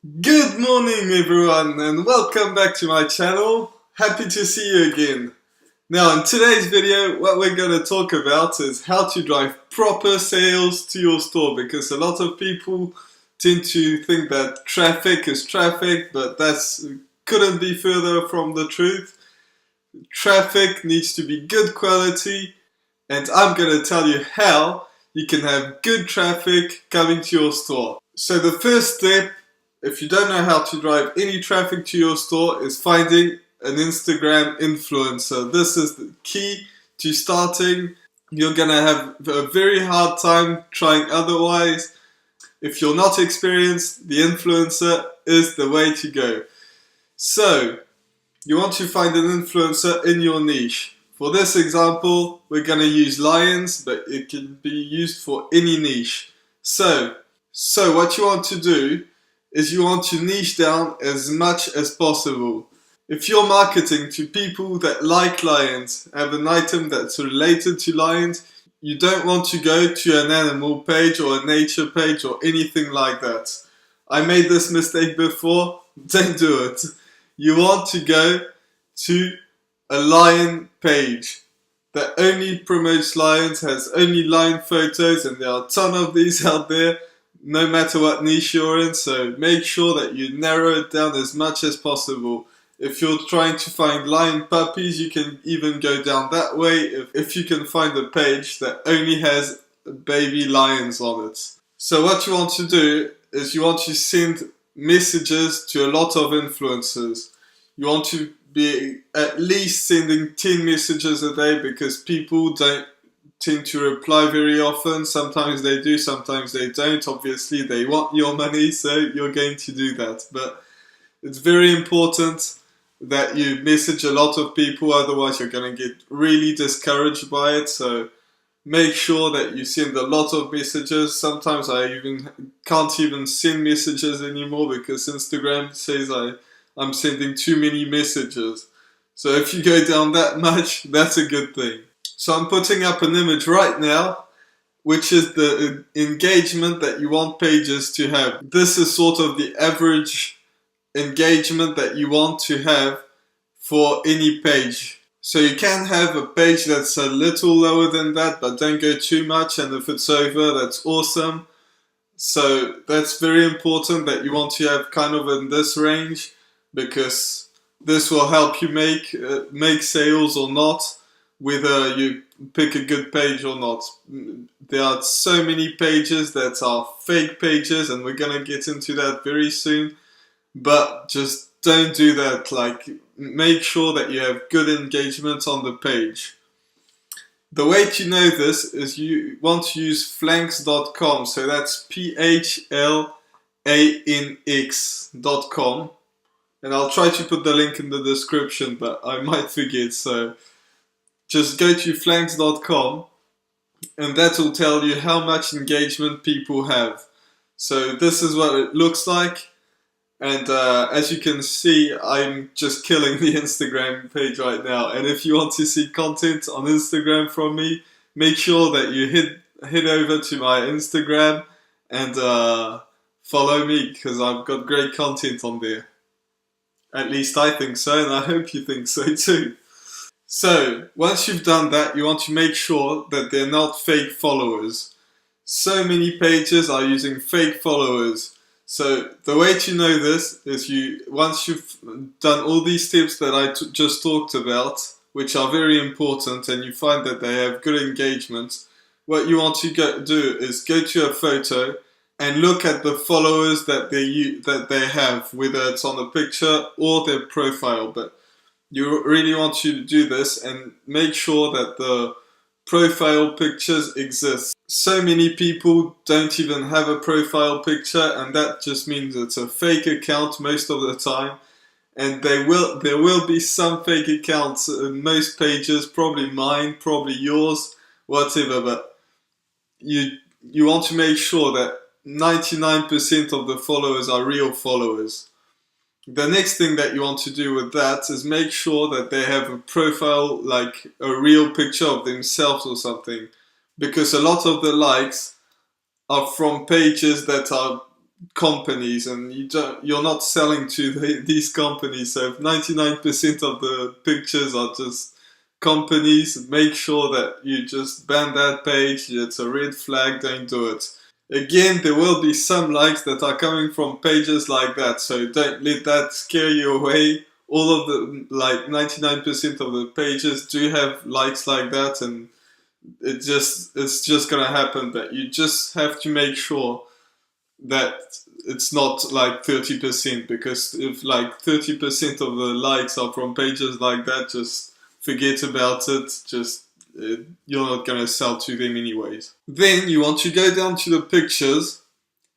Good morning everyone and welcome back to my channel. Happy to see you again. Now in today's video what we're going to talk about is how to drive proper sales to your store, because a lot of people tend to think that traffic is traffic, but that's couldn't be further from the truth. Traffic needs to be good quality, and I'm going to tell you how you can have good traffic coming to your store. So the first step, if you don't know how to drive any traffic to your store, is finding an Instagram influencer. This is the key to starting. You're gonna have a very hard time trying otherwise. If you're not experienced, the influencer is the way to go. So, you want to find an influencer in your niche. For this example, we're gonna use lions, but it can be used for any niche. So what you want to do is you want to niche down as much as possible. If you're marketing to people that like lions, have an item that's related to lions, you don't want to go to an animal page or a nature page or anything like that. I made this mistake before, don't do it. You want to go to a lion page that only promotes lions, has only lion photos, and there are a ton of these out there, no matter what niche you're in. So make sure that you narrow it down as much as possible. If you're trying to find lion puppies, you can even go down that way if you can find a page that only has baby lions on it. So what you want to do is you want to send messages to a lot of influencers. You want to be at least sending 10 messages a day, because people don't tend to reply very often. Sometimes they do, sometimes they don't. Obviously they want your money, so you're going to do that. But it's very important that you message a lot of people, otherwise you're going to get really discouraged by it. So make sure that you send a lot of messages. Sometimes I can't even send messages anymore because Instagram says I'm sending too many messages. So if you go down that much, that's a good thing. So I'm putting up an image right now, which is the engagement that you want pages to have. This is sort of the average engagement that you want to have for any page. So you can have a page that's a little lower than that, but don't go too much, and if it's over, that's awesome. So that's very important that you want to have kind of in this range, because this will help you make sales or not, whether you pick a good page or not. There are so many pages that are fake pages, and we're gonna get into that very soon. But just don't do that. Like, make sure that you have good engagement on the page. The way to know this is you want to use flanks.com. So that's PHLANX.com. And I'll try to put the link in the description, but I might forget. So just go to flanks.com, and that will tell you how much engagement people have. So this is what it looks like. And as you can see, I'm just killing the Instagram page right now. And if you want to see content on Instagram from me, make sure that you head over to my Instagram and follow me, because I've got great content on there. At least I think so, and I hope you think so too. So once you've done that, you want to make sure that they're not fake followers. So many pages are using fake followers. So the way to know this is once you've done all these steps that I just talked about, which are very important, and you find that they have good engagement, what you want to do is go to a photo and look at the followers that they have, whether it's on a picture or their profile. But you really want to do this and make sure that the profile pictures exist. So many people don't even have a profile picture, and that just means it's a fake account most of the time. And there will be some fake accounts in most pages, probably mine, probably yours, whatever. But you want to make sure that 99% of the followers are real followers. The next thing that you want to do with that is make sure that they have a profile, like a real picture of themselves or something, because a lot of the likes are from pages that are companies, and you're not selling to these companies. So if 99% of the pictures are just companies, make sure that you just ban that page. It's a red flag, don't do it. Again, there will be some likes that are coming from pages like that, so don't let that scare you away. All of the, like 99% of the pages do have likes like that, and it's just gonna happen. But you just have to make sure that it's not like 30%, because if like 30% of the likes are from pages like that, just forget about it. You're not gonna sell to them anyways. Then you want to go down to the pictures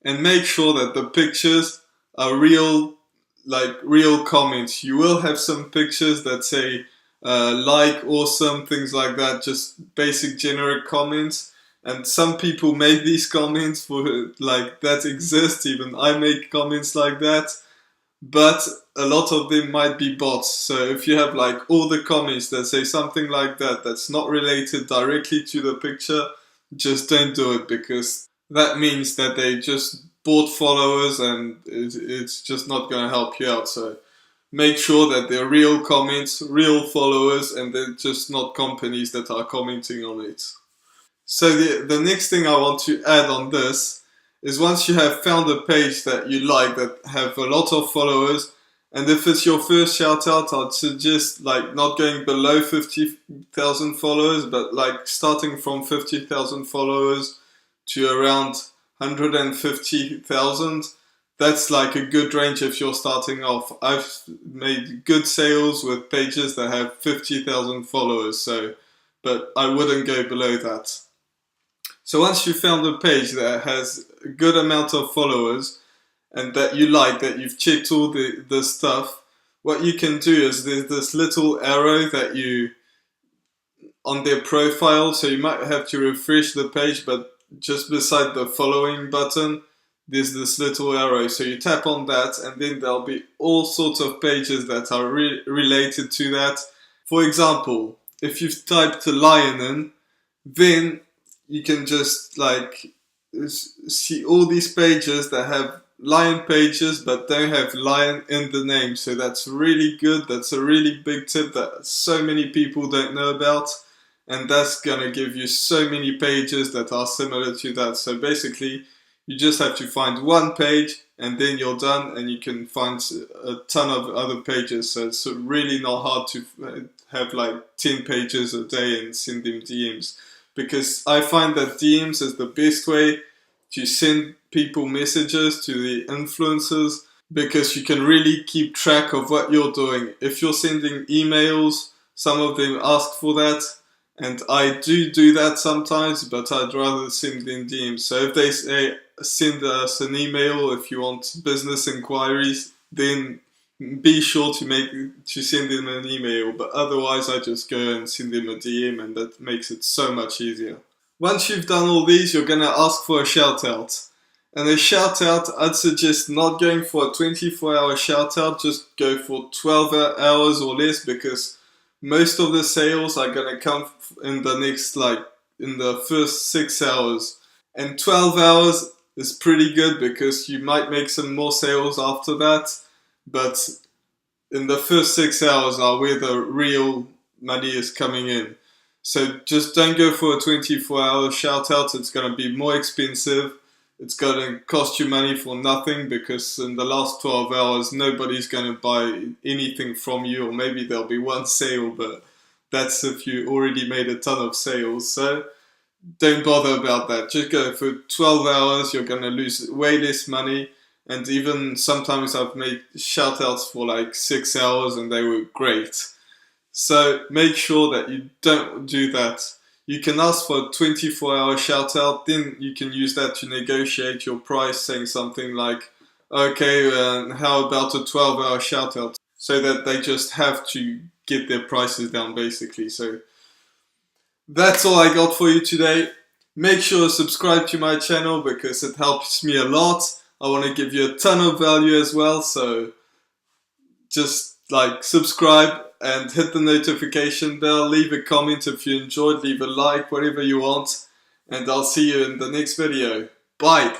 and make sure that the pictures are real, like real comments. You will have some pictures that say like, awesome, things like that, just basic generic comments. And some people make these comments for like that exist. Even I make comments like that, but a lot of them might be bots. So if you have like all the comments that say something like that that's not related directly to the picture, just don't do it, because that means that they just bought followers, and it's just not going to help you out. So make sure that they're real comments, real followers, and they're just not companies that are commenting on it. So the next thing I want to add on this is, once you have found a page that you like, that have a lot of followers, and if it's your first shout out, I'd suggest like not going below 50,000 followers, but like starting from 50,000 followers to around 150,000. That's like a good range if you're starting off. I've made good sales with pages that have 50,000 followers, but I wouldn't go below that. So once you've found a page that has a good amount of followers and that you like, that you've checked all the stuff, what you can do is there's this little arrow that you on their profile, so you might have to refresh the page, but just beside the following button, there's this little arrow. So you tap on that, and then there'll be all sorts of pages that are related to that. For example, if you've typed a lion in, then you can just like see all these pages that have lion pages but don't have lion in the name. So that's really good. That's a really big tip that so many people don't know about, and that's gonna give you so many pages that are similar to that. So basically you just have to find one page and then you're done, and you can find a ton of other pages. So it's really not hard to have like 10 pages a day and send them DMs, because I find that DMs is the best way to send people messages, to the influencers, because you can really keep track of what you're doing. If you're sending emails, some of them ask for that, and I do that sometimes, but I'd rather send in DMs. So if they say send us an email if you want business inquiries, then be sure to send them an email, but otherwise I just go and send them a DM, and that makes it so much easier. Once you've done all these, you're going to ask for a shout out. And a shout out, I'd suggest not going for a 24-hour shout out, just go for 12 hours or less, because most of the sales are going to come in the first 6 hours. And 12 hours is pretty good, because you might make some more sales after that. But in the first 6 hours are where the real money is coming in. So just don't go for a 24-hour shout out. It's going to be more expensive. It's going to cost you money for nothing, because in the last 12 hours, nobody's going to buy anything from you, or maybe there'll be one sale, but that's if you already made a ton of sales. So don't bother about that. Just go for 12 hours. You're going to lose way less money. And even sometimes I've made shout outs for like 6 hours and they were great. So make sure that you don't do that. You can ask for a 24-hour shout out, then you can use that to negotiate your price, saying something like, okay, how about a 12-hour shout out? So that they just have to get their prices down, basically. So that's all I got for you today. Make sure to subscribe to my channel, because it helps me a lot. I want to give you a ton of value as well, so just like subscribe and hit the notification bell. Leave a comment if you enjoyed, leave a like, whatever you want, and I'll see you in the next video. Bye!